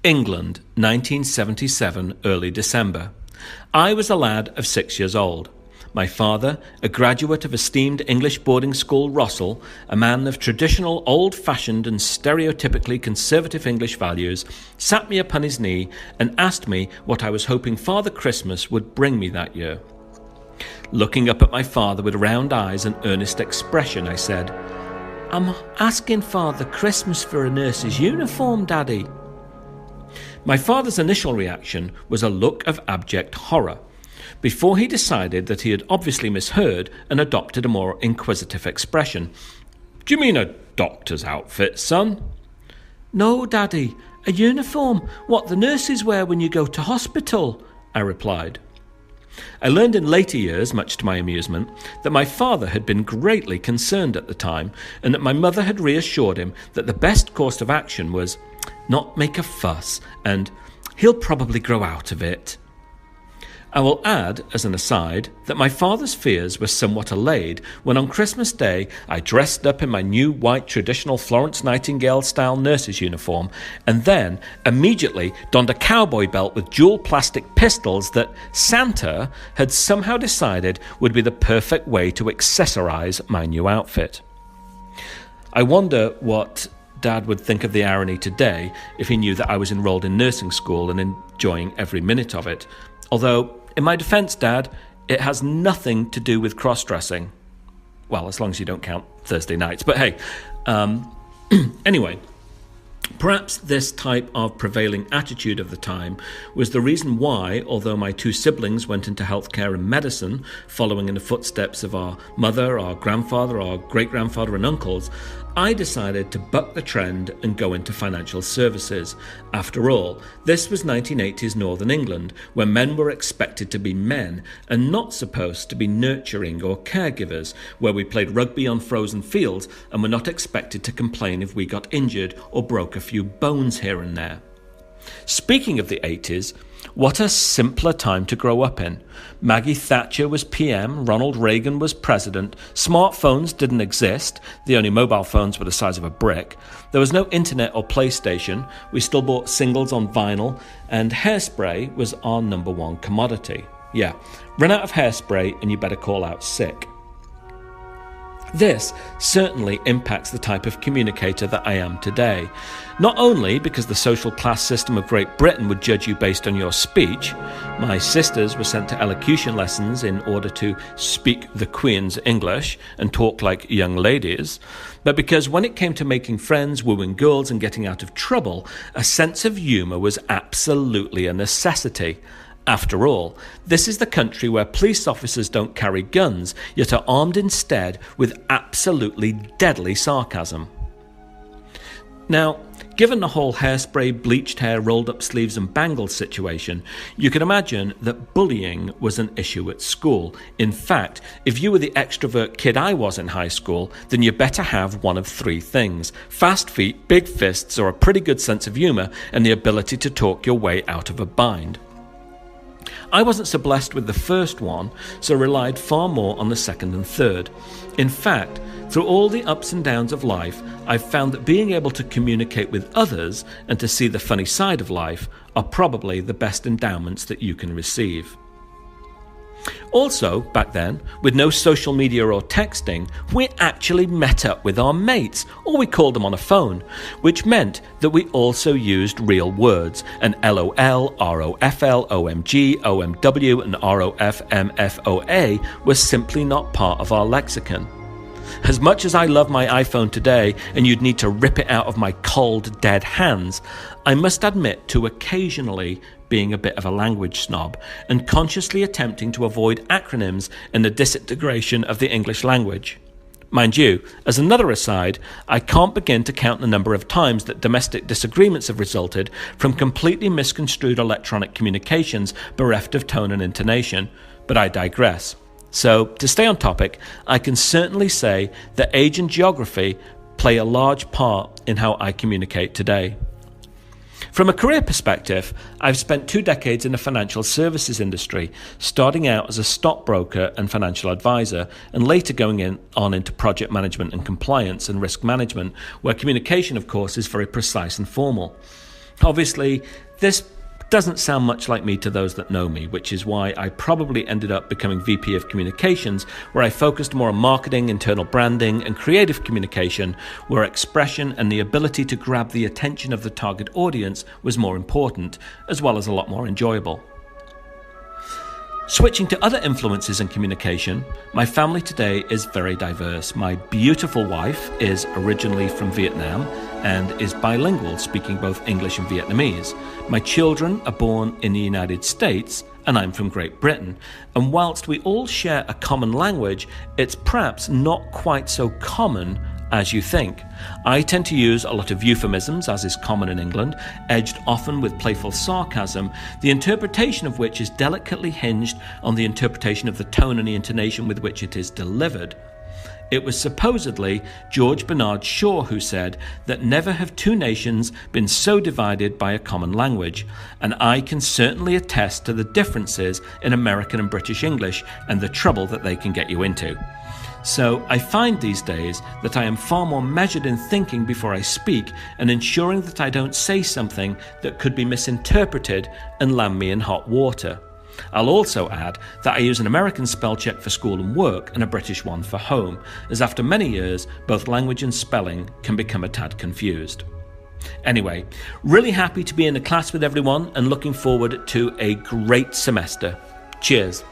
England, 1977, early December. I was a lad of 6 years old. My father, a graduate of esteemed English boarding school Rossall, a man of traditional, old-fashioned and stereotypically conservative English values, sat me upon his knee and asked me what I was hoping Father Christmas would bring me that year. Looking up at my father with round eyes and earnest expression, I said, "I'm asking Father Christmas for a nurse's uniform, Daddy." My father's initial reaction was a look of abject horror, before he decided that he had obviously misheard and adopted a more inquisitive expression. "Do you mean a doctor's outfit, son?" "No, Daddy, a uniform, what the nurses wear when you go to hospital," I replied. I learned in later years, much to my amusement, that my father had been greatly concerned at the time, and that my mother had reassured him that the best course of action was not make a fuss, and he'll probably grow out of it. I will add, as an aside, that my father's fears were somewhat allayed when on Christmas Day I dressed up in my new white traditional Florence Nightingale-style nurse's uniform and then immediately donned a cowboy belt with dual plastic pistols that Santa had somehow decided would be the perfect way to accessorize my new outfit. I wonder what Dad would think of the irony today if he knew that I was enrolled in nursing school and enjoying every minute of it. Although, in my defence, Dad, it has nothing to do with cross-dressing. Well, as long as you don't count Thursday nights. But hey, anyway, perhaps this type of prevailing attitude of the time was the reason why, although my two siblings went into healthcare and medicine, following in the footsteps of our mother, our grandfather, our great-grandfather and uncles, I decided to buck the trend and go into financial services. After all, this was 1980s Northern England, where men were expected to be men and not supposed to be nurturing or caregivers, where we played rugby on frozen fields and were not expected to complain if we got injured or broke a few bones here and there. Speaking of the 80s, what a simpler time to grow up in. Maggie Thatcher was PM, Ronald Reagan was president, smartphones didn't exist, the only mobile phones were the size of a brick, there was no internet or PlayStation, we still bought singles on vinyl, and hairspray was our number one commodity. Yeah, run out of hairspray and you better call out sick. This certainly impacts the type of communicator that I am today. Not only because the social class system of Great Britain would judge you based on your speech, my sisters were sent to elocution lessons in order to speak the Queen's English and talk like young ladies, but because when it came to making friends, wooing girls and getting out of trouble, a sense of humour was absolutely a necessity. After all, this is the country where police officers don't carry guns, yet are armed instead with absolutely deadly sarcasm. Now, given the whole hairspray, bleached hair, rolled up sleeves and bangles situation, you can imagine that bullying was an issue at school. In fact, if you were the extrovert kid I was in high school, then you better have one of three things: fast feet, big fists, or a pretty good sense of humour and the ability to talk your way out of a bind. I wasn't so blessed with the first one, so relied far more on the second and third. In fact, through all the ups and downs of life, I've found that being able to communicate with others and to see the funny side of life are probably the best endowments that you can receive. Also, back then, with no social media or texting, we actually met up with our mates, or we called them on a phone, which meant that we also used real words, and LOL, ROFL, OMG, OMW, and ROFMFOA were simply not part of our lexicon. As much as I love my iPhone today, and you'd need to rip it out of my cold, dead hands, I must admit to occasionally being a bit of a language snob and consciously attempting to avoid acronyms and the disintegration of the English language. Mind you, as another aside, I can't begin to count the number of times that domestic disagreements have resulted from completely misconstrued electronic communications bereft of tone and intonation, but I digress. So, to stay on topic, I can certainly say that age and geography play a large part in how I communicate today. From a career perspective, I've spent 2 decades in the financial services industry, starting out as a stockbroker and financial advisor, and later going on into project management and compliance and risk management, where communication, of course, is very precise and formal. Obviously, this doesn't sound much like me to those that know me, which is why I probably ended up becoming VP of Communications, where I focused more on marketing, internal branding, and creative communication, where expression and the ability to grab the attention of the target audience was more important, as well as a lot more enjoyable. Switching to other influences in communication, my family today is very diverse. My beautiful wife is originally from Vietnam and is bilingual, speaking both English and Vietnamese. My children are born in the United States, and I'm from Great Britain. And whilst we all share a common language, it's perhaps not quite so common as you think. I tend to use a lot of euphemisms, as is common in England, edged often with playful sarcasm, the interpretation of which is delicately hinged on the interpretation of the tone and the intonation with which it is delivered. It was supposedly George Bernard Shaw who said that never have two nations been so divided by a common language, and I can certainly attest to the differences in American and British English and the trouble that they can get you into. So I find these days that I am far more measured in thinking before I speak and ensuring that I don't say something that could be misinterpreted and land me in hot water. I'll also add that I use an American spell check for school and work and a British one for home, as after many years, both language and spelling can become a tad confused. Anyway, really happy to be in the class with everyone and looking forward to a great semester. Cheers.